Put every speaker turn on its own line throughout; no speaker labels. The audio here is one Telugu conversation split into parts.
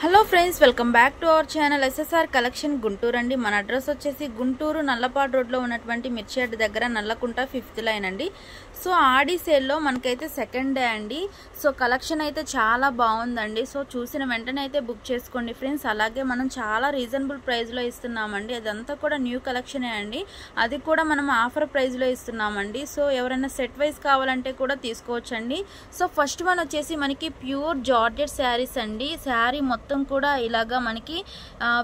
Hello friends, welcome back to our channel SSR collection Guntur అండి. మన అడ్రస్ వచ్చేసి గుంటూరు నల్లపాడు రోడ్లో ఉన్నటువంటి మిర్చియాడ్ దగ్గర నల్లకుంట 5th లైన్ అండి. సో ఆడి సేల్లో మనకైతే సెకండ్ డే అండి. సో కలెక్షన్ అయితే చాలా బాగుందండి. సో చూసిన వెంటనే అయితే బుక్ చేసుకోండి ఫ్రెండ్స్. అలాగే మనం చాలా రీజనబుల్ ప్రైస్లో ఇస్తున్నామండి. అదంతా కూడా న్యూ కలెక్షనే అండి. అది కూడా మనం ఆఫర్ ప్రైస్లో ఇస్తున్నామండి. సో ఎవరైనా సెట్ వైజ్ కావాలంటే కూడా తీసుకోవచ్చండి. సో ఫస్ట్ వన్ వచ్చేసి మనకి ప్యూర్ జార్జెట్ శారీస్ అండి. శారీ మొత్తం కూడా ఇలాగా మనకి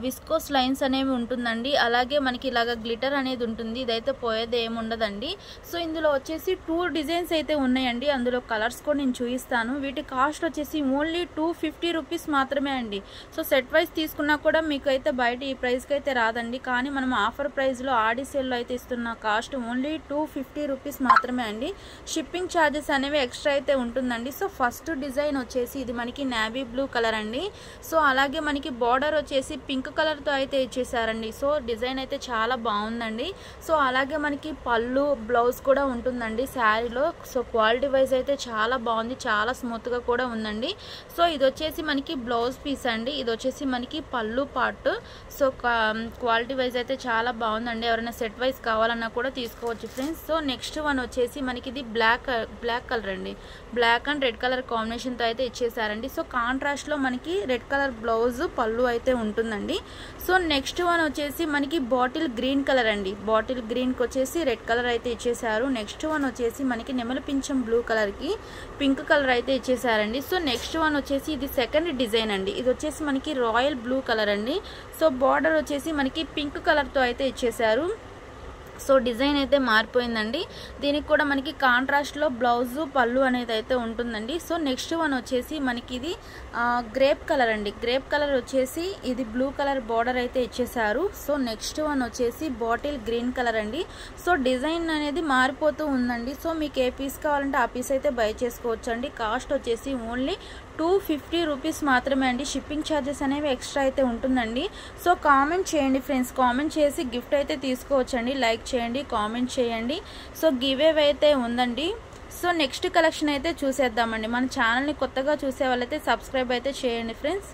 విస్కోస్ లైన్స్ అనేవి ఉంటుందండి. అలాగే మనకి ఇలాగా గ్లిటర్ అనేది ఉంటుంది. ఇదైతే పోయేది ఏమి ఉండదండి. సో ఇందులో వచ్చేసి 2 డిజైన్స్ అయితే ఉన్నాయండి. అందులో కలర్స్ కూడా నేను చూపిస్తాను. వీటి కాస్ట్ వచ్చేసి ఓన్లీ 250 రూపీస్ మాత్రమే అండి. సో సెట్ వైజ్ తీసుకున్నా కూడా మీకు అయితే బయట ఈ ప్రైస్కి అయితే రాదండి. కానీ మనం ఆఫర్ ప్రైస్లో ఆడి సేల్లో అయితే ఇస్తున్న కాస్ట్ ఓన్లీ 250 రూపీస్ మాత్రమే అండి. షిప్పింగ్ ఛార్జెస్ అనేవి ఎక్స్ట్రా అయితే ఉంటుందండి. సో ఫస్ట్ డిజైన్ వచ్చేసి ఇది మనకి నేవీ బ్లూ కలర్ అండి. సో అలాగే మనకి బార్డర్ వచ్చేసి పింక్ కలర్తో అయితే ఇచ్చేసారండి. సో డిజైన్ అయితే చాలా బాగుందండి. సో అలాగే మనకి పళ్ళు బ్లౌజ్ కూడా ఉంటుందండి శారీలో. సో క్వాలిటీ వైజ్ అయితే చాలా బాగుంది, చాలా స్మూత్గా కూడా ఉందండి. సో ఇది వచ్చేసి మనకి బ్లౌజ్ పీస్ అండి. ఇది వచ్చేసి మనకి పళ్ళు పార్ట్. సో క్వాలిటీ వైజ్ అయితే చాలా బాగుందండి. ఎవరైనా సెట్ వైజ్ కావాలన్నా కూడా తీసుకోవచ్చు ఫ్రెండ్స్. సో నెక్స్ట్ వన్ వచ్చేసి మనకి ఇది బ్లాక్ కలర్ అండి. బ్లాక్ అండ్ రెడ్ కలర్ కాంబినేషన్తో అయితే ఇచ్చేసారండి. సో కాంట్రాస్ట్లో మనకి రెడ్ కలర్ బ్లౌజ్ పళ్ళు అయితే ఉంటుందండి. సో నెక్స్ట్ వన్ వచ్చేసి మనకి బాటిల్ గ్రీన్ కలర్ అండి. బాటిల్ గ్రీన్కి వచ్చేసి రెడ్ కలర్ అయితే ఇచ్చేసారు. నెక్స్ట్ వన్ వచ్చేసి మనకి నెమలి పింఛం బ్లూ కలర్కి పింక్ కలర్ అయితే ఇచ్చేసారండి. సో నెక్స్ట్ వన్ వచ్చేసి ఇది సెకండ్ డిజైన్ అండి. ఇది వచ్చేసి మనకి రాయల్ బ్లూ కలర్ అండి. సో బార్డర్ వచ్చేసి మనకి పింక్ కలర్తో అయితే ఇచ్చేసారు. సో డిజైన్ అయితే మారిపోయిందండి. దీనికి కూడా మనకి కాంట్రాస్ట్లో బ్లౌజు పళ్ళు అనేది అయితే ఉంటుందండి. సో నెక్స్ట్ వన్ వచ్చేసి మనకి ఇది గ్రేప్ కలర్ అండి. గ్రేప్ కలర్ వచ్చేసి ఇది బ్లూ కలర్ బార్డర్ అయితే ఇచ్చేసారు. సో నెక్స్ట్ వన్ వచ్చేసి బాటిల్ గ్రీన్ కలర్ అండి. సో డిజైన్ అనేది మారిపోతూ ఉందండి. సో మీకు ఏ పీస్ కావాలంటే ఆ పీస్ అయితే బై చేసుకోవచ్చు అండి. కాస్ట్ వచ్చేసి ఓన్లీ 250 రూపీస్ మాత్రమే అండి. షిప్పింగ్ ఛార్జెస్ అనేవి ఎక్స్ట్రా అయితే ఉంటుందండి. సో కామెంట్ చేయండి ఫ్రెండ్స్. కామెంట్ చేసి గిఫ్ట్ అయితే తీసుకోవచ్చండి. లైక్ చేయండి, కామెంట్ చేయండి. సో గివ్ అవే అయితే ఉందండి. సో నెక్స్ట్ కలెక్షన్ అయితే చూసేద్దామండి. మన ఛానల్ని కొత్తగా చూసే వాళ్ళైతే సబ్స్క్రైబ్ అయితే చేయండి ఫ్రెండ్స్.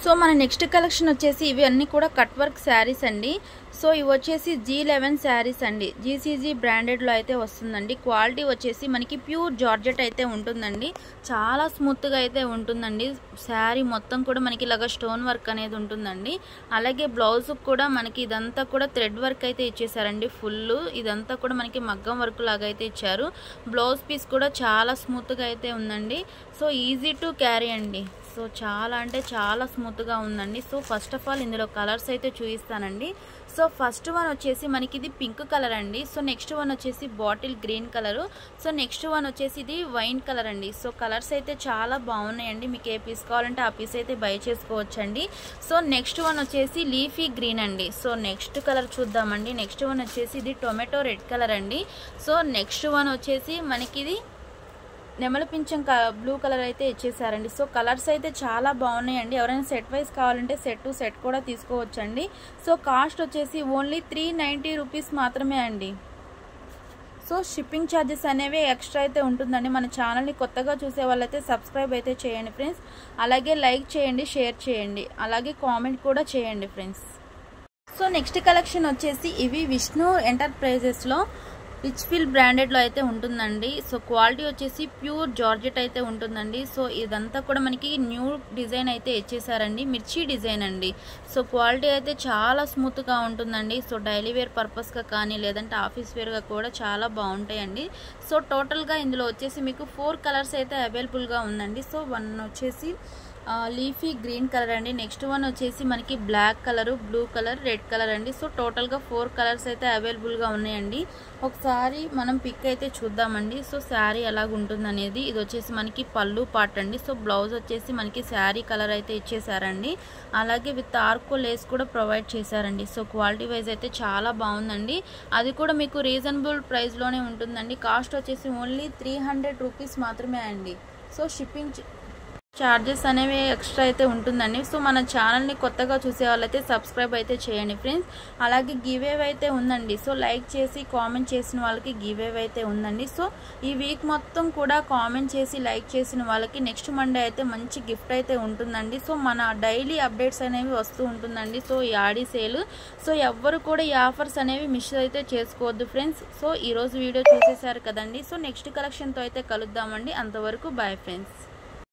సో మన నెక్స్ట్ కలెక్షన్ వచ్చేసి ఇవి అన్నీ కూడా కట్ వర్క్ శారీస్ అండి. సో ఇవి వచ్చేసి G11 శారీస్ అండి. GCG బ్రాండెడ్లో అయితే వస్తుందండి. క్వాలిటీ వచ్చేసి మనకి ప్యూర్ జార్జెట్ అయితే ఉంటుందండి. చాలా స్మూత్గా అయితే ఉంటుందండి. శారీ మొత్తం కూడా మనకి ఇలాగ స్టోన్ వర్క్ అనేది ఉంటుందండి. అలాగే బ్లౌజ్ కూడా మనకి ఇదంతా కూడా థ్రెడ్ వర్క్ అయితే ఇచ్చేసారండి. ఫుల్ ఇదంతా కూడా మనకి మగ్గం వర్క్ లాగా అయితే ఇచ్చారు. బ్లౌజ్ పీస్ కూడా చాలా స్మూత్గా అయితే ఉందండి. సో ఈజీ టు క్యారీ అండి. సో చాలా అంటే చాలా స్మూత్గా ఉందండి. సో ఫస్ట్ ఆఫ్ ఆల్ ఇందులో కలర్స్ అయితే చూపిస్తానండి. సో ఫస్ట్ వన్ వచ్చేసి మనకి ఇది పింక్ కలర్ అండి. సో నెక్స్ట్ వన్ వచ్చేసి bottle green colour. So next one వచ్చేసి ఇది వైన్ కలర్ అండి. సో కలర్స్ అయితే చాలా బాగున్నాయండి. మీకు ఏ పీస్ కావాలంటే ఆ పీస్ అయితే బై చేసుకోవచ్చండి. సో నెక్స్ట్ వన్ వచ్చేసి లీఫీ గ్రీన్ అండి. సో నెక్స్ట్ కలర్ చూద్దామండి. నెక్స్ట్ వన్ వచ్చేసి ఇది టొమాటో రెడ్ కలర్ అండి. సో నెక్స్ట్ వన్ వచ్చేసి మనకి ఇది నెమలి పింఛం బ్లూ కలర్ అయితే ఇచ్చేసారండి. సో కలర్స్ అయితే చాలా బాగున్నాయండి. ఎవరైనా సెట్ వైజ్ కావాలంటే సెట్ కూడా తీసుకోవచ్చండి. సో కాస్ట్ వచ్చేసి ఓన్లీ 390 రూపీస్ మాత్రమే అండి. సో షిప్పింగ్ ఛార్జెస్ అనేవి ఎక్స్ట్రా అయితే ఉంటుందండి. మన ఛానల్ని కొత్తగా చూసే వాళ్ళైతే సబ్స్క్రైబ్ అయితే చేయండి ఫ్రెండ్స్. అలాగే లైక్ చేయండి, షేర్ చేయండి, అలాగే కామెంట్ కూడా చేయండి ఫ్రెండ్స్. సో నెక్స్ట్ కలెక్షన్ వచ్చేసి ఇవి విష్ణు ఎంటర్ప్రైజెస్లో రిచ్ఫీల్డ్ బ్రాండెడ్లో అయితే ఉంటుందండి. సో క్వాలిటీ వచ్చేసి ప్యూర్ జార్జెట్ అయితే ఉంటుందండి. సో ఇదంతా కూడా మనకి న్యూ డిజైన్ అయితే ఇచ్చేసారండి. మిర్చి డిజైన్ అండి. సో క్వాలిటీ అయితే చాలా స్మూత్గా ఉంటుందండి. సో డైలీ వేర్ పర్పస్గా కానీ లేదంటే ఆఫీస్ వేర్గా కూడా చాలా బాగుంటాయండి. సో టోటల్గా ఇందులో వచ్చేసి మీకు 4 కలర్స్ అయితే అవైలబుల్గా ఉందండి. సో వన్ వచ్చేసి లీఫీ గ్రీన్ కలర్ అండి. నెక్స్ట్ వన్ వచ్చేసి మనకి black colour, blue colour, red colour అండి. సో టోటల్గా 4 కలర్స్ అయితే అవైలబుల్గా ఉన్నాయండి. ఒకసారి మనం పిక్ అయితే చూద్దామండి. సో శారీ ఎలాగుంటుందనేది. ఇది వచ్చేసి మనకి పళ్ళు పార్ట్ అండి. సో బ్లౌజ్ వచ్చేసి మనకి శారీ కలర్ అయితే ఇచ్చేసారండి. అలాగే విత్ ఆర్కో లేస్ కూడా ప్రొవైడ్ చేశారండి. సో క్వాలిటీ వైజ్ అయితే చాలా బాగుందండి. అది కూడా మీకు రీజనబుల్ ప్రైస్లోనే ఉంటుందండి. కాస్ట్ వచ్చేసి ఓన్లీ 300 రూపీస్ మాత్రమే అండి. సో షిప్పింగ్ చార్జెస్ అనేవి ఎక్స్ట్రా అయితే ఉంటుందండి. సో మన ఛానల్ని కొత్తగా చూసే వాళ్ళైతే సబ్స్క్రైబ్ అయితే చేయండి ఫ్రెండ్స్. అలాగే గివేవ్ అయితే ఉందండి. సో లైక్ చేసి కామెంట్ చేసిన వాళ్ళకి గివేవ్ అయితే ఉందండి. సో ఈ వీక్ మొత్తం కూడా కామెంట్ చేసి లైక్ చేసిన వాళ్ళకి నెక్స్ట్ మండే అయితే మంచి గిఫ్ట్ అయితే ఉంటుందండి. సో మన డైలీ అప్డేట్స్ అనేవి వస్తూ ఉంటుందండి. సో ఈ ఆడి సేల్, సో ఎవ్వరు కూడా ఈ ఆఫర్స్ అనేవి మిస్ అయితే చేసుకోవద్దు ఫ్రెండ్స్. సో ఈరోజు వీడియో చూసేసారు కదండి. సో నెక్స్ట్ కలెక్షన్తో అయితే కలుద్దామండి. అంతవరకు బాయ్ ఫ్రెండ్స్.